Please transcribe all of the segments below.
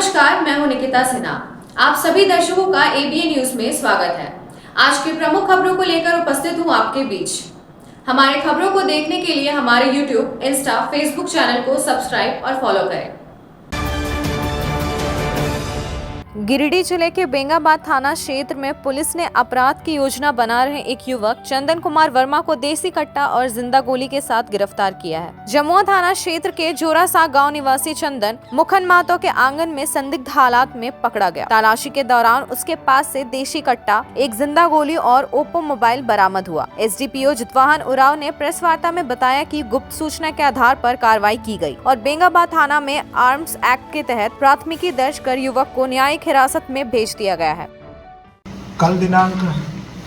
नमस्कार, मैं हूं निकिता सिन्हा। आप सभी दर्शकों का एबीएन न्यूज में स्वागत है। आज की प्रमुख खबरों को लेकर उपस्थित हूं आपके बीच। हमारे खबरों को देखने के लिए हमारे यूट्यूब, इंस्टा, फेसबुक चैनल को सब्सक्राइब और फॉलो करें। गिरिडीह जिले के बेंगाबाद थाना क्षेत्र में पुलिस ने अपराध की योजना बना रहे एक युवक चंदन कुमार वर्मा को देसी कट्टा और जिंदा गोली के साथ गिरफ्तार किया है। जमुआ थाना क्षेत्र के जोरासा गांव निवासी चंदन मुखन महतो के आंगन में संदिग्ध हालात में पकड़ा गया। तलाशी के दौरान उसके पास से देसी कट्टा, एक जिंदा गोली और ओप्पो मोबाइल बरामद हुआ। एसडीपीओ जितवाहन उराव ने प्रेस वार्ता में बताया कि गुप्त सूचना के आधार पर कार्रवाई की गई और बेंगाबाद थाना में आर्म्स एक्ट के तहत प्राथमिकी दर्ज कर युवक को न्यायिक हिरासत में भेज दिया गया है। कल दिनांक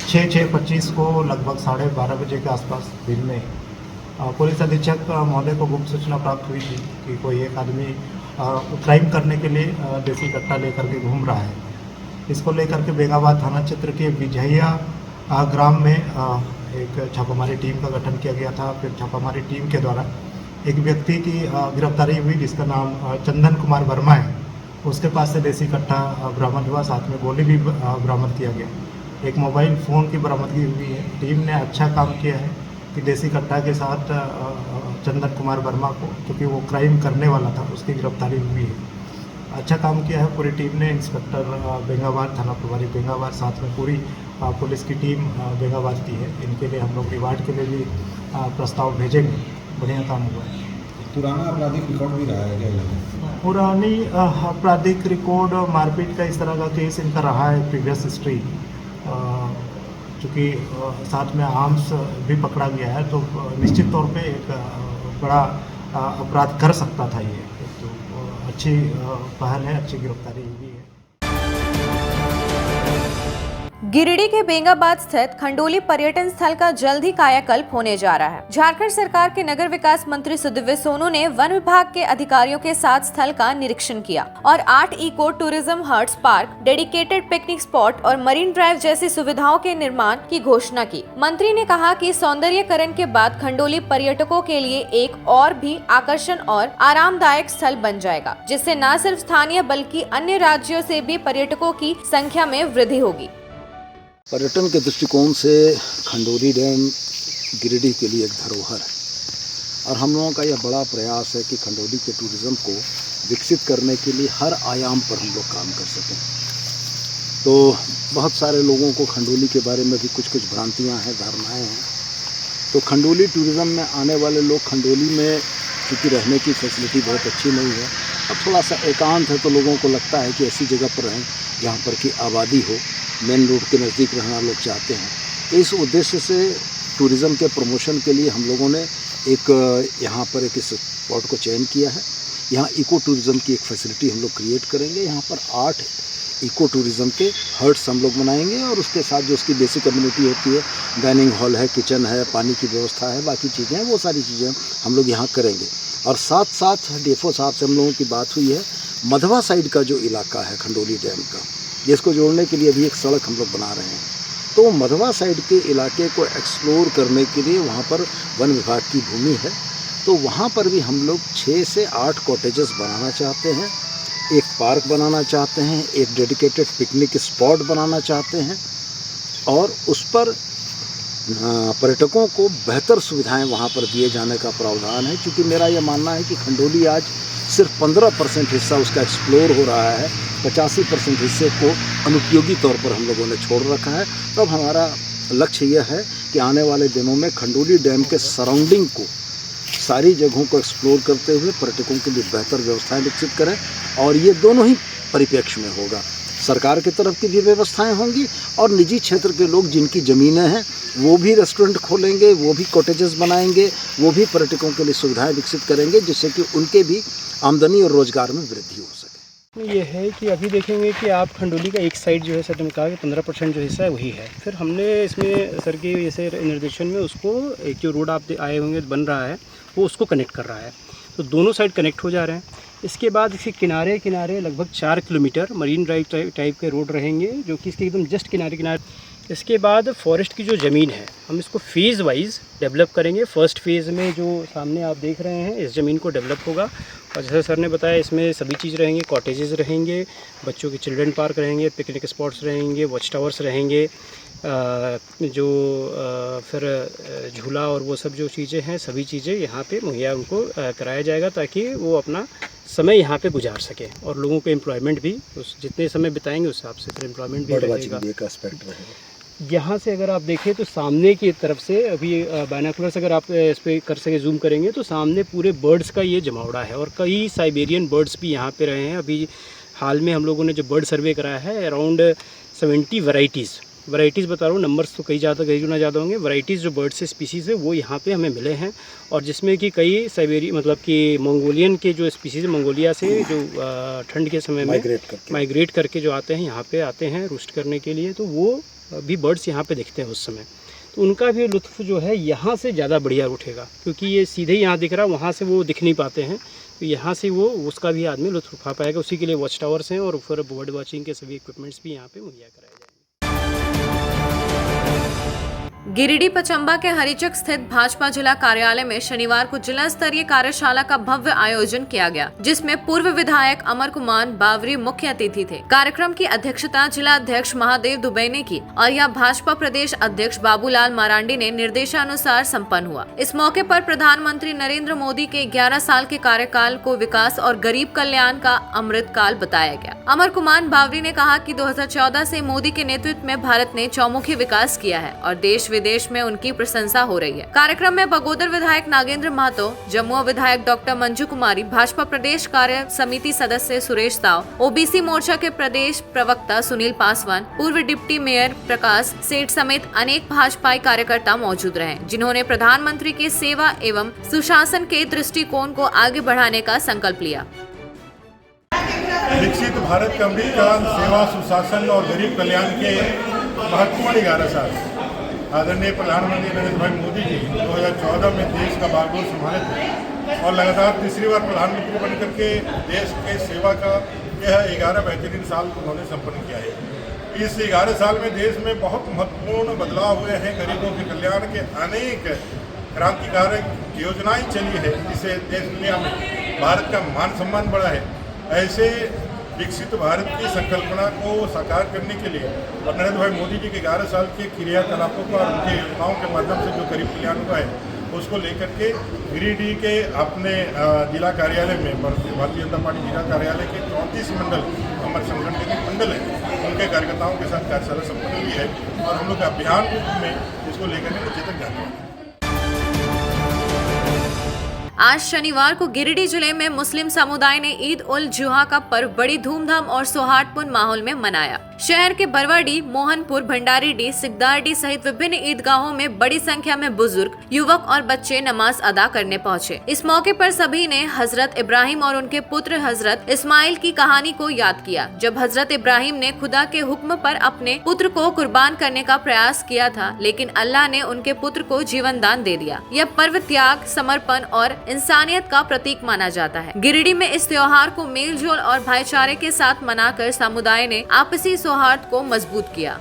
6/6/25 को लगभग 12:30 बजे के आसपास दिन में पुलिस अधीक्षक महोदय को गुप्त सूचना प्राप्त हुई थी कि कोई एक आदमी क्राइम करने के लिए देसी कट्टा लेकर के घूम रहा है। इसको लेकर के बेंगाबाद थाना क्षेत्र के बिझैया ग्राम में एक छापामारी टीम का गठन किया गया था। फिर छापामारी टीम के द्वारा एक व्यक्ति की गिरफ्तारी हुई जिसका नाम चंदन कुमार वर्मा है। उसके पास से देसी कट्टा बरामद हुआ, साथ में गोली भी बरामद किया गया। एक मोबाइल फ़ोन की बरामदगी हुई है। टीम ने अच्छा काम किया है कि देसी कट्टा के साथ चंदन कुमार वर्मा को, क्योंकि वो क्राइम करने वाला था, उसकी गिरफ्तारी हुई है। अच्छा काम किया है पूरी टीम ने। इंस्पेक्टर बेंगाबाद, थाना प्रभारी बेंगाबाद, साथ में पूरी पुलिस की टीम बेंगाबाद की है। इनके लिए हम लोग रिवार्ड के लिए भी प्रस्ताव भेजेंगे। बढ़िया काम हुआ है। पुराना आपराधिक रिकॉर्ड भी रहा है क्या? पुरानी आपराधिक रिकॉर्ड, मारपीट का इस तरह का केस इनका रहा है, प्रीवियस हिस्ट्री। चूँकि साथ में आर्म्स भी पकड़ा गया है, तो निश्चित तौर पे एक बड़ा अपराध कर सकता था ये। तो अच्छी पहल है, अच्छी गिरफ्तारी हुई है। गिरिडीह के बेंगाबाद स्थित खंडोली पर्यटन स्थल का जल्द ही कायाकल्प होने जा रहा है। झारखंड सरकार के नगर विकास मंत्री सुदिव्य सोनू ने वन विभाग के अधिकारियों के साथ स्थल का निरीक्षण किया और 8 eco tourism huts, park, dedicated picnic spot और मरीन ड्राइव जैसी सुविधाओं के निर्माण की घोषणा की। मंत्री ने कहा कि सौंदर्यीकरण के बाद खंडोली पर्यटकों के लिए एक और भी आकर्षण और आरामदायक स्थल बन जाएगा, जिससे न सिर्फ स्थानीय बल्कि अन्य राज्यों से भी पर्यटकों की संख्या में वृद्धि होगी। पर्यटन के दृष्टिकोण से खंडोली डैम गिरिडीह के लिए एक धरोहर है और हम लोगों का यह बड़ा प्रयास है कि खंडोली के टूरिज़्म को विकसित करने के लिए हर आयाम पर हम लोग काम कर सकें। तो बहुत सारे लोगों को खंडोली के बारे में भी कुछ भ्रांतियां हैं, धारणाएं हैं। तो खंडोली टूरिज़्म में आने वाले लोग, खंडोली में क्योंकि रहने की फैसिलिटी बहुत अच्छी नहीं है और थोड़ा सा एकांत है, तो लोगों को लगता है कि ऐसी जगह पर रहें जहाँ पर कि आबादी हो, मेन रोड के नज़दीक रहना लोग चाहते हैं। इस उद्देश्य से टूरिज़्म के प्रमोशन के लिए हम लोगों ने एक यहाँ पर एक इस स्पॉट को चयन किया है। यहाँ इको टूरिज़्म की एक फैसिलिटी हम लोग क्रिएट करेंगे। यहाँ पर 8 इको टूरिज़्म के हट्स हम लोग बनाएंगे और उसके साथ जो उसकी बेसिक कम्युनिटी होती है, डाइनिंग हॉल है, किचन है, पानी की व्यवस्था है, बाकी चीज़ें हैं, वो सारी चीज़ें हम लोग यहाँ करेंगे। और साथ साथ डीएफओ साहब से हम लोगों की बात हुई है, मधवा साइड का जो इलाका है खंडोली डैम का, जिसको जोड़ने के लिए अभी एक सड़क हम लोग बना रहे हैं। तो मधवा साइड के इलाके को एक्सप्लोर करने के लिए वहाँ पर वन विभाग की भूमि है, तो वहाँ पर भी हम लोग 6 से 8 कॉटेजेस बनाना चाहते हैं, एक पार्क बनाना चाहते हैं, एक डेडिकेटेड पिकनिक स्पॉट बनाना चाहते हैं और उस पर पर्यटकों को बेहतर सुविधाएं वहाँ पर दिए जाने का प्रावधान है। क्योंकि मेरा यह मानना है कि खंडोली आज सिर्फ 15% हिस्सा उसका एक्सप्लोर हो रहा है, 85% हिस्से को अनुपयोगी तौर पर हम लोगों ने छोड़ रखा है। तब हमारा लक्ष्य यह है कि आने वाले दिनों में खंडोली डैम के सराउंडिंग को, सारी जगहों को एक्सप्लोर करते हुए पर्यटकों के लिए बेहतर व्यवस्थाएं विकसित करें। और ये दोनों ही परिप्रेक्ष्य में होगा, सरकार की तरफ की भी व्यवस्थाएं होंगी और निजी क्षेत्र के लोग जिनकी ज़मीनें हैं वो भी रेस्टोरेंट खोलेंगे, वो भी कॉटेजेस बनाएंगे, वो भी पर्यटकों के लिए सुविधाएं विकसित करेंगे, जिससे कि उनके भी आमदनी और रोजगार में वृद्धि हो सके। ये है कि अभी देखेंगे कि आप खंडोली का एक साइड जो है, सर ने कहा कि 15% जो हिस्सा है वही है। फिर हमने इसमें सर के जैसे निर्देशन में उसको एक जो रोड आप आए होंगे बन रहा है वो उसको कनेक्ट कर रहा है, तो दोनों साइड कनेक्ट हो जा रहे हैं। इसके बाद इसके किनारे किनारे लगभग 4 किलोमीटर मरीन ड्राइव टाइप के रोड रहेंगे, जो कि इसके एकदम जस्ट किनारे इसके बाद फॉरेस्ट की जो ज़मीन है हम इसको फेज़ वाइज डेवलप करेंगे। फर्स्ट फेज़ में जो सामने आप देख रहे हैं इस ज़मीन को डेवलप होगा और जैसे सर ने बताया इसमें सभी चीज़ रहेंगे, कॉटेजेस रहेंगे, बच्चों के चिल्ड्रन पार्क रहेंगे, पिकनिक स्पॉट्स रहेंगे, वॉच टावर्स रहेंगे, फिर झूला और वो सब जो चीज़ें हैं सभी चीज़ें यहाँ पे मुहैया उनको कराया जाएगा ताकि वो अपना समय यहाँ पे गुजार सके और लोगों को एम्प्लॉयमेंट भी उस जितने समय बिताएंगे उस हिसाब से फिर एम्प्लॉयमेंट भी रहेगा। एक एस्पेक्ट रहेगा। यहाँ से अगर आप देखें तो सामने की तरफ से अभी बायनाकुलर्स अगर आप इस पर कर सके जूम करेंगे तो सामने पूरे बर्ड्स का ये जमावड़ा है और कई साइबेरियन बर्ड्स भी यहाँ पे रहे हैं। अभी हाल में हम लोगों ने जो बर्ड सर्वे कराया है अराउंड 70 वैरायटीज़ बता रहा हूँ, नंबर्स तो कई गुना ज़्यादा होंगे। वैरायटीज़ जो बर्ड्स से स्पीसीज़ है वो यहाँ पे हमें मिले हैं और जिसमें कि कई साइबेरी मतलब कि मंगोलियन के जो स्पीसीज़ मंगोलिया से जो ठंड के समय में माइग्रेट करके जो आते हैं यहाँ पे आते हैं रूस्ट करने के लिए, तो वो भी बर्ड्स यहाँ पे दिखते हैं उस समय। तो उनका भी लुत्फ़ जो है यहाँ से ज़्यादा बढ़िया उठेगा क्योंकि ये सीधे यहाँ दिख रहा है, वहाँ से वो दिख नहीं पाते हैं, तो यहाँ से वो उसका भी आदमी लुत्फ़ उठा पाएगा। उसी के लिए वॉच टावर्स हैं और फिर बर्ड वॉचिंग के सभी इक्विपमेंट्स भी यहाँ पे मुहैया कराए जाएंगे। गिरिडीह पचंबा के हरिचक स्थित भाजपा जिला कार्यालय में शनिवार को जिला स्तरीय कार्यशाला का भव्य आयोजन किया गया, जिसमें पूर्व विधायक अमर कुमार बावरी मुख्य अतिथि थे। कार्यक्रम की अध्यक्षता जिला अध्यक्ष महादेव दुबे ने की और यह भाजपा प्रदेश अध्यक्ष बाबूलाल मरांडी ने निर्देशानुसार संपन्न हुआ। इस मौके पर प्रधानमंत्री नरेंद्र मोदी के 11 साल के कार्यकाल को विकास और गरीब कल्याण का अमृत काल बताया गया। अमर कुमार बावरी ने कहा कि 2014 से मोदी के नेतृत्व में भारत ने चौमुखी विकास किया है और देश विदेश में उनकी प्रशंसा हो रही है। कार्यक्रम में बगोदर विधायक नागेंद्र महतो, जमुआ विधायक डॉक्टर मंजू कुमारी, भाजपा प्रदेश कार्य समिति सदस्य सुरेश साव, ओबीसी मोर्चा के प्रदेश प्रवक्ता सुनील पासवान, पूर्व डिप्टी मेयर प्रकाश सेठ समेत अनेक भाजपाई कार्यकर्ता मौजूद रहे, जिन्होंने प्रधानमंत्री के सेवा एवं सुशासन के दृष्टिकोण को आगे बढ़ाने का संकल्प लिया। विकसित भारत का अमृत काल सेवा सुशासन और गरीब कल्याण के महत्वपूर्ण 11 साल आदरणीय प्रधानमंत्री नरेंद्र भाई मोदी जी 2014 में देश का बागडोर संभाले थे और लगातार तीसरी बार प्रधानमंत्री बनकर के देश के सेवा का यह 11 बेहतरीन साल उन्होंने संपन्न किया है। इस 11 साल में देश में बहुत महत्वपूर्ण बदलाव हुए हैं। गरीबों के कल्याण के अनेक क्रांतिकारक योजनाएं चली है जिससे देश दुनिया में भारत का मान सम्मान बढ़ा है। ऐसे विकसित भारत की संकल्पना को साकार करने के लिए और नरेंद्र भाई मोदी जी के 11 साल के क्रियाकलापों का और उनके योजनाओं के माध्यम से जो गरीब कल्याण हुआ है उसको लेकर के गिरिडीह के अपने जिला कार्यालय में भारतीय जनता पार्टी जिला कार्यालय के 34 मंडल हमारे संगठन के मंडल हैं उनके कार्यकर्ताओं के साथ कार्यशाला संपन्न हुई है और हम लोग अभियान रूप में इसको लेकर के नीचे तक जाते हैं। आज शनिवार को गिरिडीह जिले में मुस्लिम समुदाय ने ईद उल जुहा का पर्व बड़ी धूमधाम और सौहार्दपूर्ण माहौल में मनाया। शहर के बरवाडीह, मोहनपुर, भंडारीडीह, सिकदारडीह सहित विभिन्न ईदगाहों में बड़ी संख्या में बुजुर्ग, युवक और बच्चे नमाज अदा करने पहुंचे। इस मौके पर सभी ने हजरत इब्राहिम और उनके पुत्र हजरत इस्माइल की कहानी को याद किया, जब हजरत इब्राहिम ने खुदा के हुक्म पर अपने पुत्र को कुर्बान करने का प्रयास किया था, लेकिन अल्लाह ने उनके पुत्र को जीवन दान दे दिया। यह पर्व त्याग, समर्पण और इंसानियत का प्रतीक माना जाता है। गिरिडीह में इस त्योहार को मेलजोल और भाईचारे के साथ मनाकर समुदाय ने आपसी सौहार्द को मजबूत किया।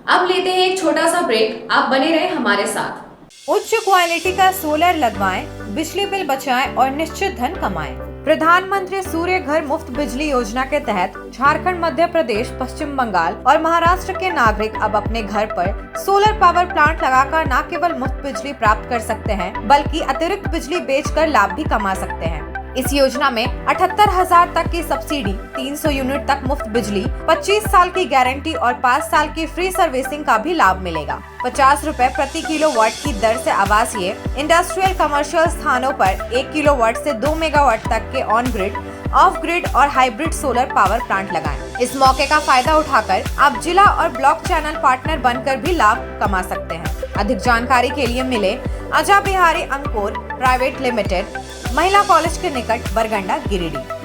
अब लेते हैं एक छोटा सा ब्रेक, आप बने रहे हमारे साथ। उच्च क्वालिटी का सोलर लगवाएं, बिजली बिल बचाएं और निश्चित धन कमाएं। प्रधानमंत्री सूर्य घर मुफ्त बिजली योजना के तहत झारखंड, मध्य प्रदेश, पश्चिम बंगाल और महाराष्ट्र के नागरिक अब अपने घर पर सोलर पावर प्लांट लगाकर न केवल मुफ्त बिजली प्राप्त कर सकते हैं, बल्कि अतिरिक्त बिजली बेचकर लाभ भी कमा सकते हैं। इस योजना में 78,000 तक की सब्सिडी, 300 यूनिट तक मुफ्त बिजली, 25 साल की गारंटी और 5 साल की फ्री सर्विसिंग का भी लाभ मिलेगा। 50 रुपए प्रति किलोवाट की दर से आवासीय, इंडस्ट्रियल, कमर्शियल स्थानों पर 1 किलोवाट से 2 मेगावाट तक के ऑन ग्रिड, ऑफ ग्रिड और हाइब्रिड सोलर पावर प्लांट लगाएं। इस मौके का फायदा उठाकर आप जिला और ब्लॉक चैनल पार्टनर बनकर भी लाभ कमा सकते हैं। अधिक जानकारी के लिए मिले अजा बिहारी अंकुर प्राइवेट लिमिटेड, महिला कॉलेज के निकट, बरगंडा, गिरिडीह।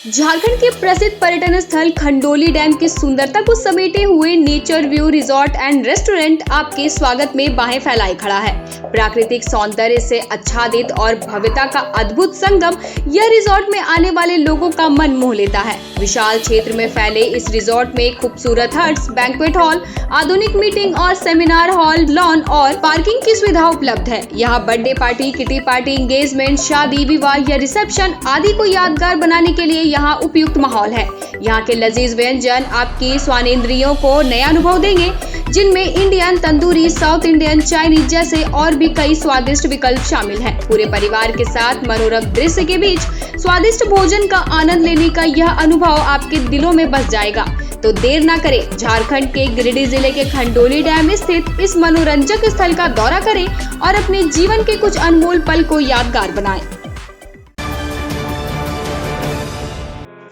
झारखंड के प्रसिद्ध पर्यटन स्थल खंडोली डैम की सुंदरता को समेटे हुए nature view resort and restaurant आपके स्वागत में बाहें फैलाए खड़ा है। प्राकृतिक सौंदर्य से आच्छादित और भव्यता का अद्भुत संगम यह रिजॉर्ट में आने वाले लोगों का मन मोह लेता है। विशाल क्षेत्र में फैले इस रिजॉर्ट में खूबसूरत हट्स, बैंक्वेट हॉल, आधुनिक मीटिंग और सेमिनार हॉल, लॉन और पार्किंग की सुविधा उपलब्ध है। यहाँ birthday party, kitty party, engagement, शादी, विवाह या रिसेप्शन आदि को यादगार बनाने के लिए यहाँ उपयुक्त माहौल है। यहाँ के लजीज व्यंजन आपकी स्वानेंद्रियों को नया अनुभव देंगे, जिनमें Indian, tandoori, south Indian, Chinese जैसे और भी कई स्वादिष्ट विकल्प शामिल हैं। पूरे परिवार के साथ मनोरम दृश्य के बीच स्वादिष्ट भोजन का आनंद लेने का यह अनुभव आपके दिलों में बस जाएगा। तो देर ना करें, झारखंड के गिरिडीह जिले के खंडोली डैम स्थित इस मनोरंजक स्थल का दौरा करें और अपने जीवन के कुछ अनमोल पल को यादगार बनाएं।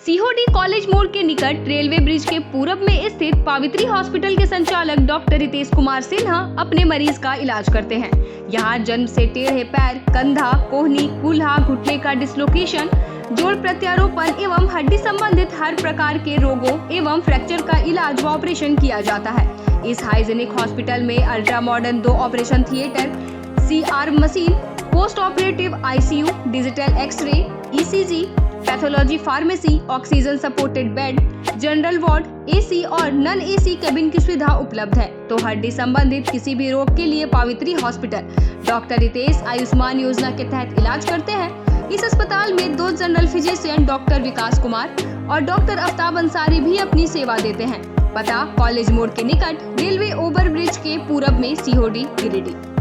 सीहोडी कॉलेज मोड़ के निकट रेलवे ब्रिज के पूरब में स्थित पावित्री हॉस्पिटल के संचालक डॉक्टर रितेश कुमार सिन्हा अपने मरीज का इलाज करते हैं। यहाँ जन्म से टेढ़े पैर, कंधा, कोहनी, कूल्हा, घुटने का डिसलोकेशन, जोड़ प्रत्यारोपण एवं हड्डी संबंधित हर प्रकार के रोगों एवं फ्रैक्चर का इलाज व ऑपरेशन किया जाता है। इस हाइजेनिक हॉस्पिटल में ultra modern 2 operation theatre, CR machine, post operative ICU, digital x-ray, ECG, pathology pharmacy, oxygen supported bed, general ward, AC और नॉन AC केबिन की सुविधा उपलब्ध है। तो हड्डी संबंधित किसी भी रोग के लिए पावित्री हॉस्पिटल डॉक्टर रितेश आयुष्मान योजना के तहत इलाज करते हैं। इस अस्पताल में 2 जनरल फिजिशियन डॉक्टर विकास कुमार और डॉक्टर आफ्ताब अंसारी भी अपनी सेवा देते हैं। पता कॉलेज मोड़ के निकट रेलवे ओवर ब्रिज के पूरब में, सीहोडी, गिरिडीह।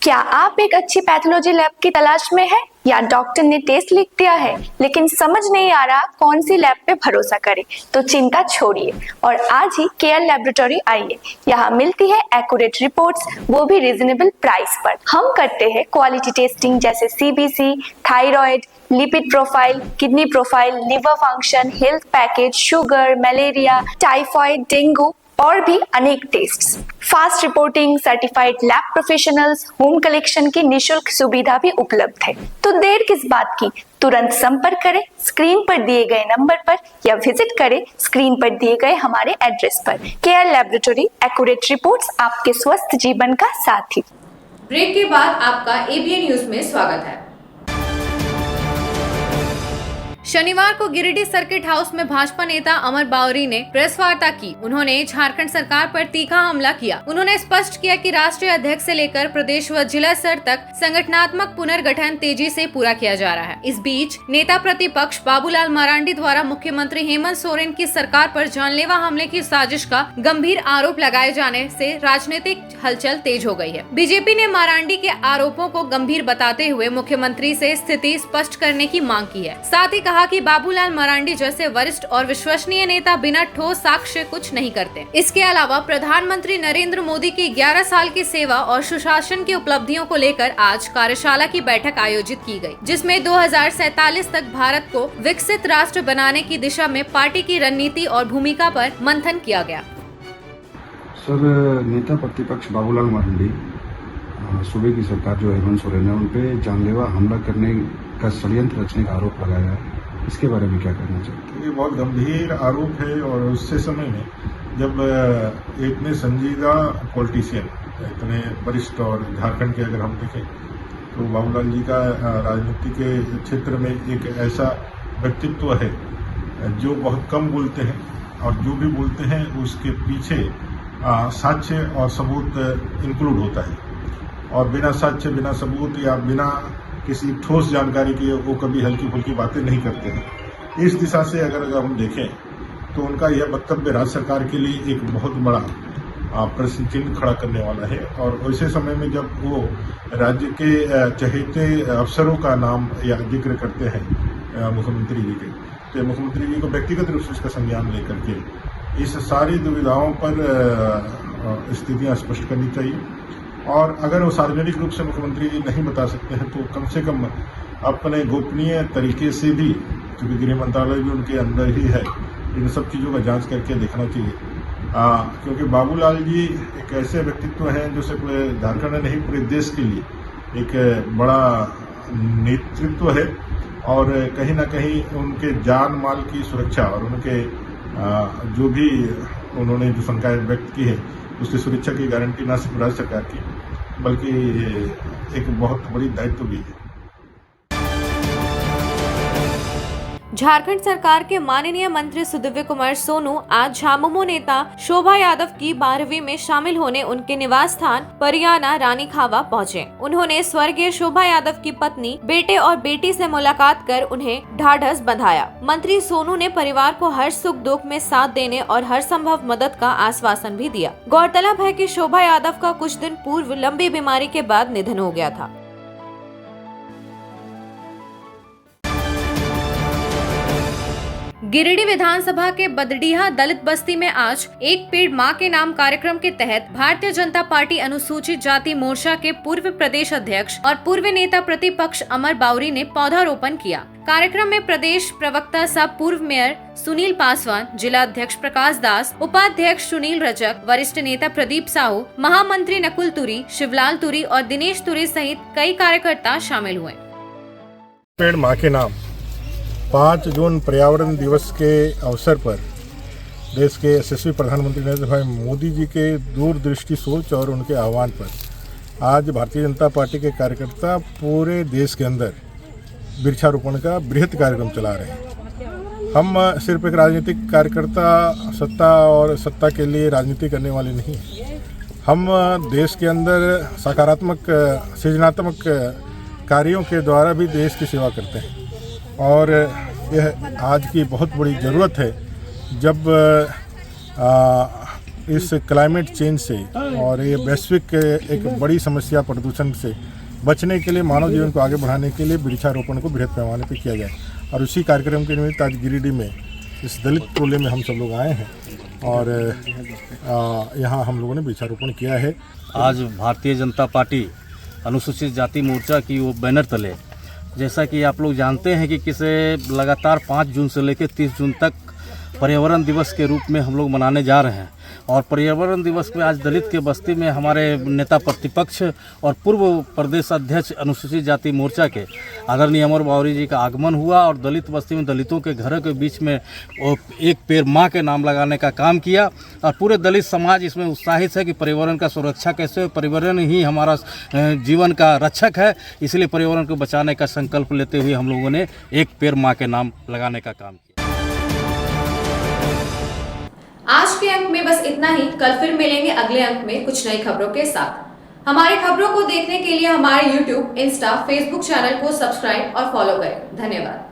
क्या आप एक अच्छी पैथोलॉजी लैब की तलाश में हैं या डॉक्टर ने टेस्ट लिख दिया है लेकिन समझ नहीं आ रहा कौन सी लैब पे भरोसा करें? तो चिंता छोड़िए और आज ही केयर लैबोरेटरी आइए। यहाँ मिलती है एक्यूरेट रिपोर्ट्स, वो भी रीजनेबल प्राइस पर। हम करते हैं क्वालिटी टेस्टिंग जैसे CBC, thyroid, lipid profile, kidney profile, liver function, health package, sugar, malaria, typhoid, dengue और भी अनेक tests. Fast reporting, certified lab professionals, home collection की निशुल्क सुविधा भी उपलब्ध है। तो देर किस बात की, तुरंत संपर्क करें स्क्रीन पर दिए गए नंबर पर या विजिट करें स्क्रीन पर दिए गए हमारे एड्रेस पर। केयर लैबोरेटरी, एक्यूरेट रिपोर्ट्स, आपके स्वस्थ जीवन का साथी। ब्रेक के बाद आपका ABN न्यूज में स्वागत है। शनिवार को गिरिडीह सर्किट हाउस में भाजपा नेता अमर बावरी ने प्रेस वार्ता की। उन्होंने झारखंड सरकार पर तीखा हमला किया। उन्होंने स्पष्ट किया कि राष्ट्रीय अध्यक्ष से लेकर प्रदेश व जिला स्तर तक संगठनात्मक पुनर्गठन तेजी से पूरा किया जा रहा है। इस बीच नेता प्रतिपक्ष बाबूलाल मरांडी द्वारा मुख्यमंत्री हेमंत सोरेन की सरकार पर जानलेवा हमले की साजिश का गंभीर आरोप लगाए जाने से राजनीतिक हलचल तेज हो गई है। बीजेपी ने मरांडी के आरोपों को गंभीर बताते हुए मुख्यमंत्री से स्थिति स्पष्ट करने की मांग की है। साथ ही कहा कि बाबूलाल मरांडी जैसे वरिष्ठ और विश्वसनीय नेता बिना ठोस साक्ष्य कुछ नहीं करते। इसके अलावा प्रधानमंत्री नरेंद्र मोदी की 11 साल की सेवा और सुशासन की उपलब्धियों को लेकर आज कार्यशाला की बैठक आयोजित की गई, जिसमें 2047 तक भारत को विकसित राष्ट्र बनाने की दिशा में पार्टी की रणनीति और भूमिका पर मंथन किया गया। सर, नेता प्रतिपक्ष बाबूलाल मरांडी सूबे की सरकार जो हेमंत सोरेन है उन पे जानलेवा हमला करने का षड्यंत्र रचने का आरोप लगाया है, इसके बारे में क्या कहना चाहते हैं? ये बहुत गंभीर आरोप है और उससे समय में जब इतने संजीदा पॉलिटिशियन, इतने वरिष्ठ, और झारखंड के अगर हम देखें तो बाबूलाल जी का राजनीति के क्षेत्र में एक ऐसा व्यक्तित्व है जो बहुत कम बोलते हैं और जो भी बोलते हैं उसके पीछे साक्ष्य और सबूत इंक्लूड होता है, और बिना साक्ष्य, बिना सबूत या बिना किसी ठोस जानकारी के वो कभी हल्की फुल्की बातें नहीं करते हैं। इस दिशा से अगर हम देखें तो उनका यह वक्तव्य राज्य सरकार के लिए एक बहुत बड़ा प्रश्न चिन्ह खड़ा करने वाला है। और वैसे समय में जब वो राज्य के चहेते अफसरों का नाम या जिक्र करते हैं मुख्यमंत्री जी के, तो मुख्यमंत्री जी को व्यक्तिगत रूप से इसका संज्ञान लेकर के इस सारी दुविधाओं पर स्थितियां स्पष्ट करनी चाहिए। और अगर वो सार्वजनिक रूप से मुख्यमंत्री जी नहीं बता सकते हैं तो कम से कम अपने गोपनीय तरीके से भी, क्योंकि गृह मंत्रालय भी उनके अंदर ही है, इन सब चीज़ों का जांच करके देखना चाहिए। क्योंकि बाबूलाल जी एक ऐसे व्यक्तित्व हैं जो सिर्फ झारखंड नहीं पूरे देश के लिए एक बड़ा नेतृत्व है और कहीं ना कहीं उनके जान माल की सुरक्षा और उनके जो भी उन्होंने जो शंकाएं व्यक्त की है उसकी सुरक्षा की गारंटी न सिर्फ राज्य सरकार की बल्कि एक बहुत बड़ी दायित्व भी है। झारखंड सरकार के माननीय मंत्री सुदिव्य कुमार सोनू आज झामुमो नेता शोभा यादव की 12वीं में शामिल होने उनके निवास स्थान परियाना रानी खावा पहुंचे। उन्होंने स्वर्गीय शोभा यादव की पत्नी, बेटे और बेटी से मुलाकात कर उन्हें ढाढ़स बंधाया। मंत्री सोनू ने परिवार को हर सुख दुख में साथ देने और हर संभव मदद का आश्वासन भी दिया। गौरतलब है कि शोभा यादव का कुछ दिन पूर्व लंबी बीमारी के बाद निधन हो गया था। गिरिडीह विधानसभा के बदडीहा दलित बस्ती में आज एक पेड़ मां के नाम कार्यक्रम के तहत भारतीय जनता पार्टी अनुसूचित जाति मोर्चा के पूर्व प्रदेश अध्यक्ष और पूर्व नेता प्रतिपक्ष अमर बाउरी ने पौधारोपण किया। कार्यक्रम में प्रदेश प्रवक्ता सह पूर्व मेयर सुनील पासवान, जिला अध्यक्ष प्रकाश दास, उपाध्यक्ष सुनील रजक, वरिष्ठ नेता प्रदीप साहू, महामंत्री नकुल तुरी, शिवलाल तुरी और दिनेश तुरी सहित कई कार्यकर्ता शामिल हुए। पेड़ मां के नाम 5 जून पर्यावरण दिवस के अवसर पर देश के यशस्वी प्रधानमंत्री नरेंद्र भाई मोदी जी के दूरदृष्टि सोच और उनके आह्वान पर आज भारतीय जनता पार्टी के कार्यकर्ता पूरे देश के अंदर वृक्षारोपण का बृहत कार्यक्रम चला रहे हैं। हम सिर्फ एक राजनीतिक कार्यकर्ता सत्ता के लिए राजनीति करने वाले नहीं हैं। हम देश के अंदर सकारात्मक सृजनात्मक कार्यों के द्वारा भी देश की सेवा करते हैं और यह आज की बहुत बड़ी ज़रूरत है जब इस क्लाइमेट चेंज से और ये वैश्विक एक बड़ी समस्या प्रदूषण से बचने के लिए मानव जीवन को आगे बढ़ाने के लिए वृक्षारोपण को बृहद पैमाने पर किया जाए और उसी कार्यक्रम के निमित्त आज गिरिडीह में इस दलित टोले में हम सब लोग आए हैं और यहाँ हम लोगों ने वृक्षारोपण किया है। आज भारतीय जनता पार्टी अनुसूचित जाति मोर्चा की वो बैनर तले, जैसा कि आप लोग जानते हैं कि किसे लगातार 5 जून से लेकर 30 जून तक पर्यावरण दिवस के रूप में हम लोग मनाने जा रहे हैं और पर्यावरण दिवस में आज दलित के बस्ती में हमारे नेता प्रतिपक्ष और पूर्व प्रदेश अध्यक्ष अनुसूचित जाति मोर्चा के आदरणीय अमर बाउरी जी का आगमन हुआ और दलित बस्ती में दलितों के घरों के बीच में एक पेड़ मां के नाम लगाने का काम किया और पूरे दलित समाज इसमें उत्साहित है कि पर्यावरण का सुरक्षा कैसे हो। पर्यावरण ही हमारा जीवन का रक्षक है, इसलिए पर्यावरण को बचाने का संकल्प लेते हुए हम लोगों ने एक पेड़ मां के नाम लगाने का काम किया। आज के अंक में बस इतना ही। कल फिर मिलेंगे अगले अंक में कुछ नई खबरों के साथ। हमारी खबरों को देखने के लिए हमारे YouTube, Insta, Facebook चैनल को सब्सक्राइब और फॉलो करें। धन्यवाद।